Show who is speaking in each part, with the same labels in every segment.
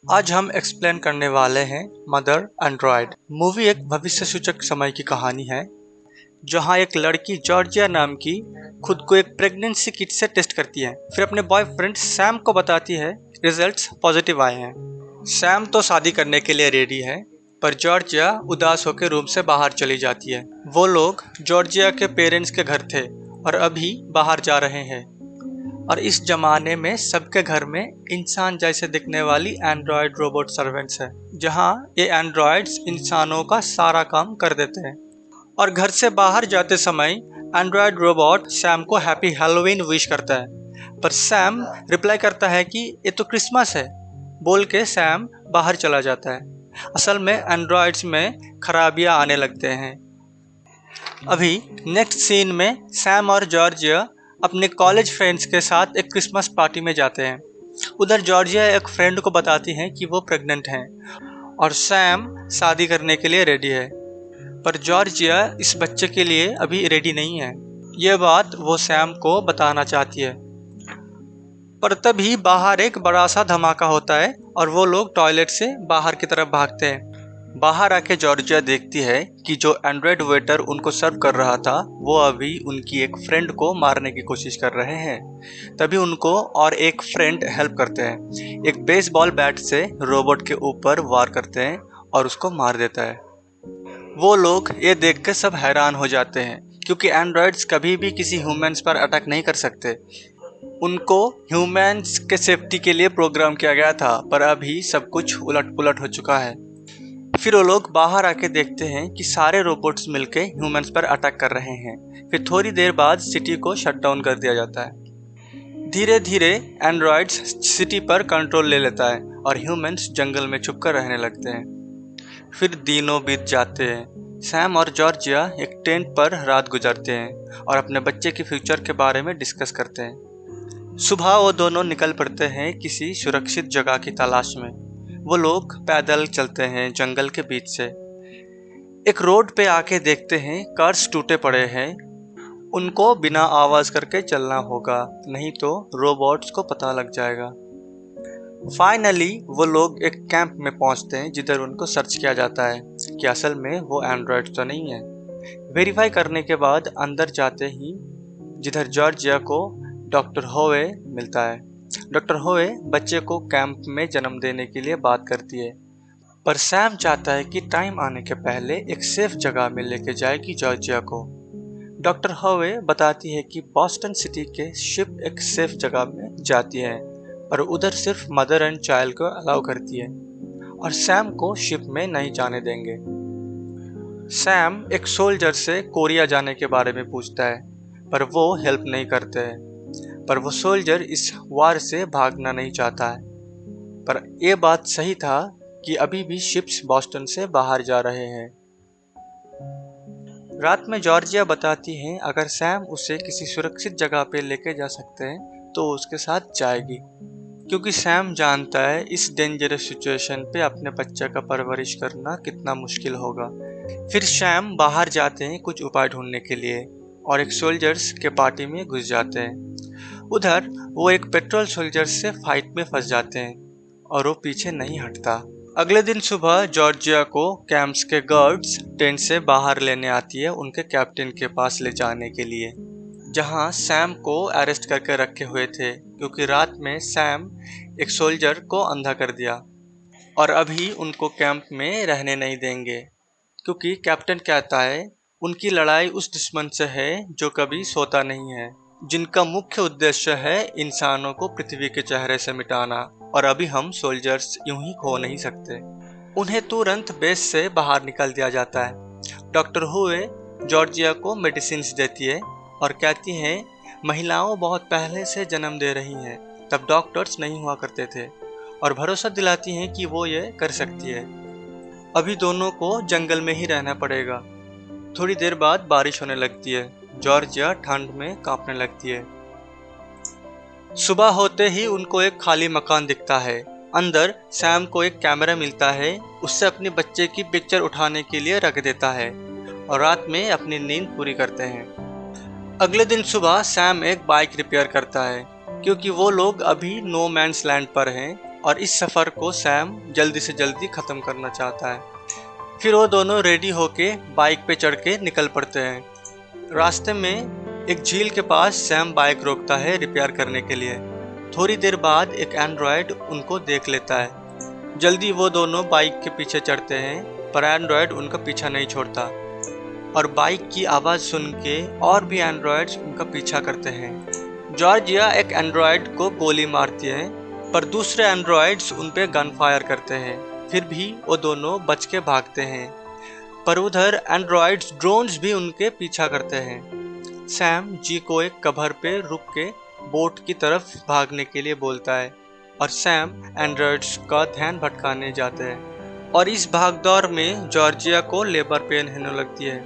Speaker 1: आज हम एक्सप्लेन करने वाले हैं मदर एंड्रॉयड। मूवी एक भविष्य सूचक समय की कहानी है जहां एक लड़की जॉर्जिया नाम की खुद को एक प्रेगनेंसी किट से टेस्ट करती है, फिर अपने बॉयफ्रेंड सैम को बताती है रिजल्ट्स पॉजिटिव आए हैं। सैम तो शादी करने के लिए रेडी है, पर जॉर्जिया उदास होकर रूम से बाहर चली जाती है। वो लोग जॉर्जिया के पेरेंट्स के घर थे और अभी बाहर जा रहे हैं। और इस जमाने में सबके घर में इंसान जैसे दिखने वाली एंड्रॉयड रोबोट सर्वेंट्स है, जहां ये एंड्रॉयड्स इंसानों का सारा काम कर देते हैं। और घर से बाहर जाते समय एंड्रॉयड रोबोट सैम को हैप्पी हैलोवीन विश करता है, पर सैम रिप्लाई करता है कि ये तो क्रिसमस है, बोल के सैम बाहर चला जाता है। असल में एंड्रॉयड्स में खराबियां आने लगते हैं। अभी नेक्स्ट सीन में सैम और जॉर्जिया अपने कॉलेज फ्रेंड्स के साथ एक क्रिसमस पार्टी में जाते हैं। उधर जॉर्जिया एक फ्रेंड को बताती है कि वो प्रेग्नेंट हैं और सैम शादी करने के लिए रेडी है, पर जॉर्जिया इस बच्चे के लिए अभी रेडी नहीं है। ये बात वो सैम को बताना चाहती है, पर तभी बाहर एक बड़ा सा धमाका होता है और वो लोग टॉयलेट से बाहर की तरफ भागते हैं। बाहर आके जॉर्जिया देखती है कि जो एंड्रॉयड वेटर उनको सर्व कर रहा था वो अभी उनकी एक फ्रेंड को मारने की कोशिश कर रहे हैं। तभी उनको और एक फ्रेंड हेल्प करते हैं, एक बेसबॉल बैट से रोबोट के ऊपर वार करते हैं और उसको मार देता है। वो लोग ये देख के सब हैरान हो जाते हैं, क्योंकि एंड्रॉयड्स कभी भी किसी ह्यूमंस पर अटैक नहीं कर सकते। उनको ह्यूमंस के सेफ्टी के लिए प्रोग्राम किया गया था, पर अभी सब कुछ उलट पुलट हो चुका है। फिर वो लोग बाहर आके देखते हैं कि सारे रोबोट्स मिलके ह्यूमंस पर अटैक कर रहे हैं। फिर थोड़ी देर बाद सिटी को शट डाउन कर दिया जाता है। धीरे धीरे एंड्रॉयड्स सिटी पर कंट्रोल ले लेता है और ह्यूमंस जंगल में छुपकर रहने लगते हैं। फिर दिनों बीत जाते हैं। सैम और जॉर्जिया एक टेंट पर रात गुजारते हैं और अपने बच्चे के फ्यूचर के बारे में डिस्कस करते हैं। सुबह वो दोनों निकल पड़ते हैं किसी सुरक्षित जगह की तलाश में। वो लोग पैदल चलते हैं जंगल के बीच से। एक रोड पे आके देखते हैं कार्स टूटे पड़े हैं। उनको बिना आवाज करके चलना होगा, नहीं तो रोबोट्स को पता लग जाएगा। फाइनली वो लोग एक कैंप में पहुंचते हैं जिधर उनको सर्च किया जाता है कि असल में वो एंड्रॉयड तो नहीं है। वेरीफाई करने के बाद अंदर जाते ही जिधर जॉर्जिया को डॉक्टर होवे मिलता है। डॉक्टर होवे बच्चे को कैंप में जन्म देने के लिए बात करती है, पर सैम चाहता है कि टाइम आने के पहले एक सेफ जगह में लेके जाएगी जॉर्जिया को। डॉक्टर होवे बताती है कि बॉस्टन सिटी के शिप एक सेफ जगह में जाती है, पर उधर सिर्फ मदर एंड चाइल्ड को अलाउ करती है और सैम को शिप में नहीं जाने देंगे। सैम एक सोल्जर से कोरिया जाने के बारे में पूछता है, पर वो हेल्प नहीं करते हैं। पर वो सोल्जर इस वार से भागना नहीं चाहता है। पर यह बात सही था कि अभी भी शिप्स बॉस्टन से बाहर जा रहे हैं। रात में जॉर्जिया बताती है अगर सैम उसे किसी सुरक्षित जगह पे लेके जा सकते हैं तो उसके साथ जाएगी, क्योंकि सैम जानता है इस डेंजरस सिचुएशन पे अपने बच्चे का परवरिश करना कितना मुश्किल होगा। फिर सैम बाहर जाते हैं कुछ उपाय ढूंढने के लिए और एक सोल्जर्स के पार्टी में घुस जाते हैं। उधर वो एक पेट्रोल सोल्जर से फाइट में फंस जाते हैं और वो पीछे नहीं हटता। अगले दिन सुबह जॉर्जिया को कैंप्स के गार्ड्स टेंट से बाहर लेने आती है उनके कैप्टन के पास ले जाने के लिए, जहां सैम को अरेस्ट करके रखे हुए थे, क्योंकि रात में सैम एक सोल्जर को अंधा कर दिया और अभी उनको कैंप में रहने नहीं देंगे, क्योंकि कैप्टन कहता है उनकी लड़ाई उस दुश्मन से है जो कभी सोता नहीं है, जिनका मुख्य उद्देश्य है इंसानों को पृथ्वी के चेहरे से मिटाना, और अभी हम सोल्जर्स यूं ही खो नहीं सकते। उन्हें तुरंत बेस से बाहर निकाल दिया जाता है। डॉक्टर हुए जॉर्जिया को मेडिसिन देती है और कहती हैं महिलाओं बहुत पहले से जन्म दे रही हैं, तब डॉक्टर्स नहीं हुआ करते थे, और भरोसा दिलाती हैं कि वो ये कर सकती है। अभी दोनों को जंगल में ही रहना पड़ेगा। थोड़ी देर बाद बारिश होने लगती है। जॉर्जिया ठंड में कांपने लगती है। सुबह होते ही उनको एक खाली मकान दिखता है। अंदर सैम को एक कैमरा मिलता है, उससे अपने बच्चे की पिक्चर उठाने के लिए रख देता है और रात में अपनी नींद पूरी करते हैं। अगले दिन सुबह सैम एक बाइक रिपेयर करता है, क्योंकि वो लोग अभी नो मैन्स लैंड पर हैं और इस सफ़र को सैम जल्दी से जल्दी ख़त्म करना चाहता है। फिर वो दोनों रेडी होके बाइक पे चढ़ के निकल पड़ते हैं। रास्ते में एक झील के पास सैम बाइक रोकता है रिपेयर करने के लिए। थोड़ी देर बाद एक एंड्रॉयड उनको देख लेता है। जल्दी वो दोनों बाइक के पीछे चढ़ते हैं, पर एंड्रॉयड उनका पीछा नहीं छोड़ता और बाइक की आवाज़ सुन के और भी एंड्रॉयड्स उनका पीछा करते हैं। जॉर्जिया एक एंड्रॉयड को गोली मारती है, पर दूसरे एंड्रॉयड्स उन पे गन फायर करते हैं। फिर भी वो दोनों बच के भागते हैं, पर उधर एंड्रॉयड्स ड्रोन्स भी उनके पीछा करते हैं। सैम जी को एक कबर पे रुक के बोट की तरफ भागने के लिए बोलता है और सैम एंड्रॉयड्स का ध्यान भटकाने जाते हैं। और इस भागदौड़ में जॉर्जिया को लेबर पेन होने लगती है।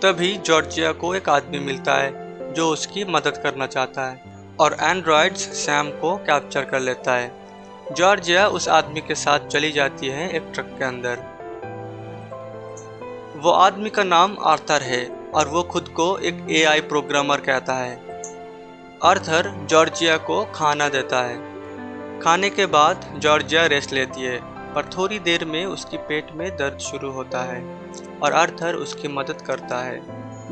Speaker 1: तभी जॉर्जिया को एक आदमी मिलता है जो उसकी मदद करना चाहता है और एंड्रॉयड्स सैम को कैप्चर कर लेता है। जॉर्जिया उस आदमी के साथ चली जाती है एक ट्रक के अंदर। वो आदमी का नाम आर्थर है और वो खुद को एक एआई प्रोग्रामर कहता है। आर्थर जॉर्जिया को खाना देता है। खाने के बाद जॉर्जिया रेस्ट लेती है, पर थोड़ी देर में उसकी पेट में दर्द शुरू होता है और आर्थर उसकी मदद करता है।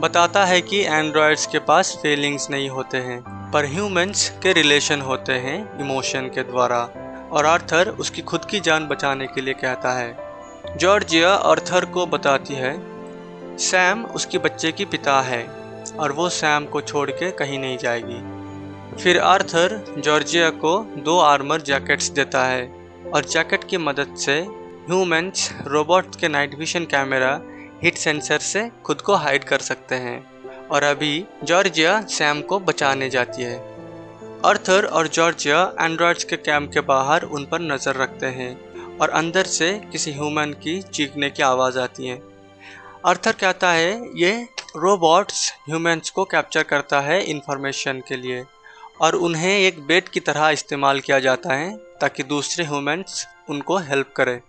Speaker 1: बताता है कि एंड्रॉयड्स के पास फीलिंग्स नहीं होते हैं, पर ह्यूमंस के रिलेशन होते हैं इमोशन के द्वारा, और आर्थर उसकी खुद की जान बचाने के लिए कहता है। जॉर्जिया आर्थर को बताती है सैम उसके बच्चे की पिता है और वो सैम को छोड़ के कहीं नहीं जाएगी। फिर आर्थर जॉर्जिया को 2 आर्मर जैकेट्स देता है और जैकेट की मदद से ह्यूमंस रोबोट के night vision camera hit sensor से खुद को हाइड कर सकते हैं। और अभी जॉर्जिया सैम को बचाने जाती है। आर्थर और जॉर्जिया एंड्रॉयड्स के कैंप के बाहर उन पर नज़र रखते हैं और अंदर से किसी ह्यूमन की चीखने की आवाज़ आती है। आर्थर कहता है ये रोबोट्स ह्यूमंस को कैप्चर करता है इंफॉर्मेशन के लिए और उन्हें एक बेट की तरह इस्तेमाल किया जाता है ताकि दूसरे ह्यूमंस उनको हेल्प करें।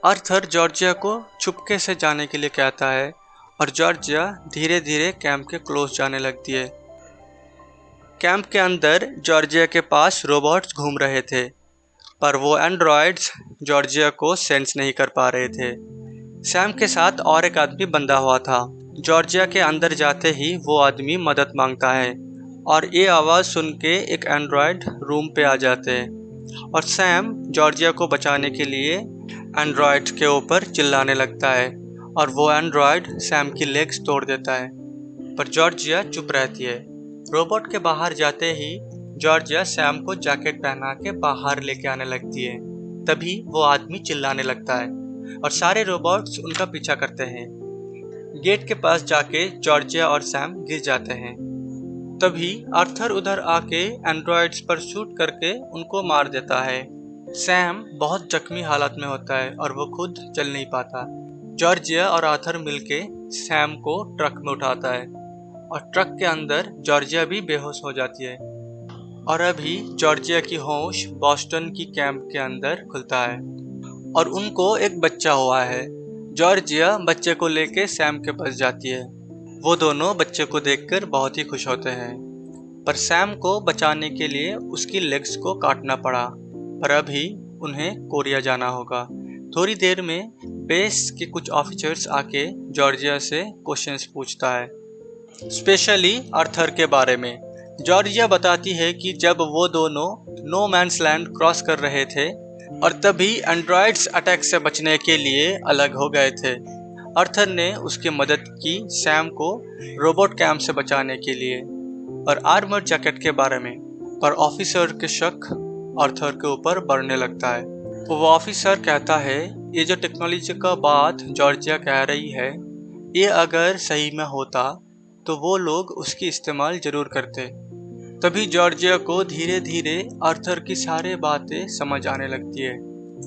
Speaker 1: आर्थर जॉर्जिया को चुपके से जाने के लिए कहता है और जॉर्जिया धीरे धीरे कैंप के क्लोज जाने लगती है। कैंप के अंदर जॉर्जिया के पास रोबोट्स घूम रहे थे, पर वो एंड्रॉयड्स जॉर्जिया को सेंस नहीं कर पा रहे थे। सैम के साथ और एक आदमी बंधा हुआ था। जॉर्जिया के अंदर जाते ही वो आदमी मदद मांगता है और ये आवाज़ सुन के एक एंड्रॉयड रूम पे आ जाते हैं और सैम जॉर्जिया को बचाने के लिए एंड्रॉयड के ऊपर चिल्लाने लगता है और वो एंड्रॉयड सैम की लेग्स तोड़ देता है, पर जॉर्जिया चुप रहती है। रोबोट के बाहर जाते ही जॉर्जिया सैम को जैकेट पहना के बाहर लेके आने लगती है। तभी वो आदमी चिल्लाने लगता है और सारे रोबोट्स उनका पीछा करते हैं। गेट के पास जाके जॉर्जिया और सैम गिर जाते हैं। तभी आर्थर उधर आके एंड्रॉयड्स पर शूट करके उनको मार देता है। सैम बहुत जख्मी हालत में होता है और वो खुद चल नहीं पाता। जॉर्जिया और आर्थर मिलके सैम को ट्रक में उठाता है और ट्रक के अंदर जॉर्जिया भी बेहोश हो जाती है। और अभी जॉर्जिया की होश बॉस्टन की कैंप के अंदर खुलता है और उनको एक बच्चा हुआ है। जॉर्जिया बच्चे को लेके सैम के पास जाती है। वो दोनों बच्चे को देखकर बहुत ही खुश होते हैं, पर सैम को बचाने के लिए उसकी लेग्स को काटना पड़ा। पर अभी उन्हें कोरिया जाना होगा। थोड़ी देर में बेस के कुछ ऑफिसर्स आके जॉर्जिया से क्वेश्चंस पूछता है, स्पेशली आर्थर के बारे में। जॉर्जिया बताती है कि जब वो दोनों नो मैंस लैंड क्रॉस कर रहे थे और तभी एंड्रॉयड्स अटैक से बचने के लिए अलग हो गए थे। आर्थर ने उसकी मदद की सैम को रोबोट कैंप से बचाने के लिए और आर्मर जैकेट के बारे में, पर ऑफिसर के शक आर्थर के ऊपर बढ़ने लगता है। तो वो ऑफिसर कहता है ये जो टेक्नोलॉजी का बात जॉर्जिया कह रही है, ये अगर सही में होता तो वो लोग उसकी इस्तेमाल जरूर करते। तभी जॉर्जिया को धीरे धीरे आर्थर की सारी बातें समझ आने लगती है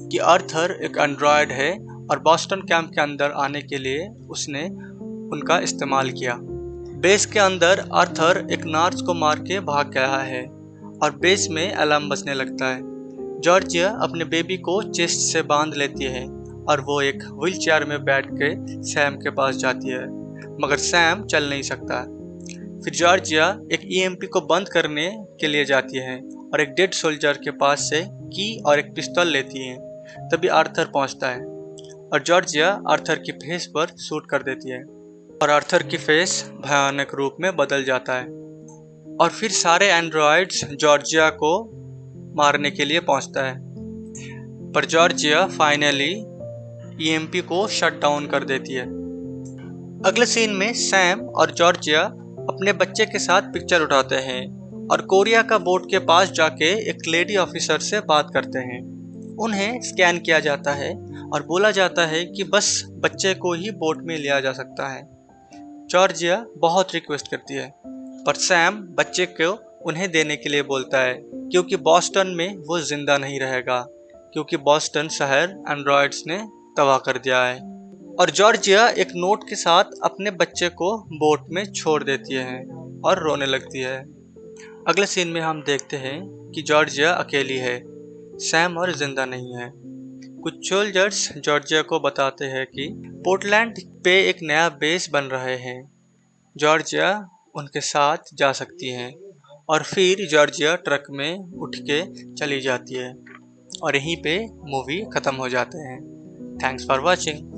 Speaker 1: कि आर्थर एक एंड्रॉयड है और बॉस्टन कैंप के अंदर आने के लिए उसने उनका इस्तेमाल किया। बेस के अंदर आर्थर एक नर्स को मार के भाग गया है और बेस में अलार्म बजने लगता है। जॉर्जिया अपने बेबी को चेस्ट से बांध लेती है और वो एक व्हील चेयर में बैठ के सैम के पास जाती है, मगर सैम चल नहीं सकता। फिर जॉर्जिया एक ईएमपी को बंद करने के लिए जाती है और एक डेड सोल्जर के पास से की और एक पिस्तौल लेती है। तभी आर्थर पहुंचता है और जॉर्जिया आर्थर की फेस पर शूट कर देती है और आर्थर की फेस भयानक रूप में बदल जाता है और फिर सारे एंड्रॉइड्स जॉर्जिया को मारने के लिए पहुंचता है। पर जॉर्जिया फाइनली ईएमपी को शट डाउन कर देती है। अगले सीन में सैम और जॉर्जिया अपने बच्चे के साथ पिक्चर उठाते हैं और कोरिया का बोट के पास जाके एक लेडी ऑफिसर से बात करते हैं। उन्हें स्कैन किया जाता है और बोला जाता है कि बस बच्चे को ही बोट में लिया जा सकता है। जॉर्जिया बहुत रिक्वेस्ट करती है पर सैम बच्चे को उन्हें देने के लिए बोलता है क्योंकि बॉस्टन में वो जिंदा नहीं रहेगा, क्योंकि बॉस्टन शहर एंड्रॉइड्स ने तबाह कर दिया है। और जॉर्जिया एक नोट के साथ अपने बच्चे को बोट में छोड़ देती है और रोने लगती है। अगले सीन में हम देखते हैं कि जॉर्जिया अकेली है, सैम और जिंदा नहीं है। कुछ सोल्जर्स जॉर्जिया को बताते हैं कि पोर्टलैंड पे एक नया बेस बन रहे हैं। जॉर्जिया उनके साथ जा सकती है और फिर जॉर्जिया ट्रक में उठ के चली जाती है और यहीं पे मूवी खत्म हो जाते हैं। Thanks for watching.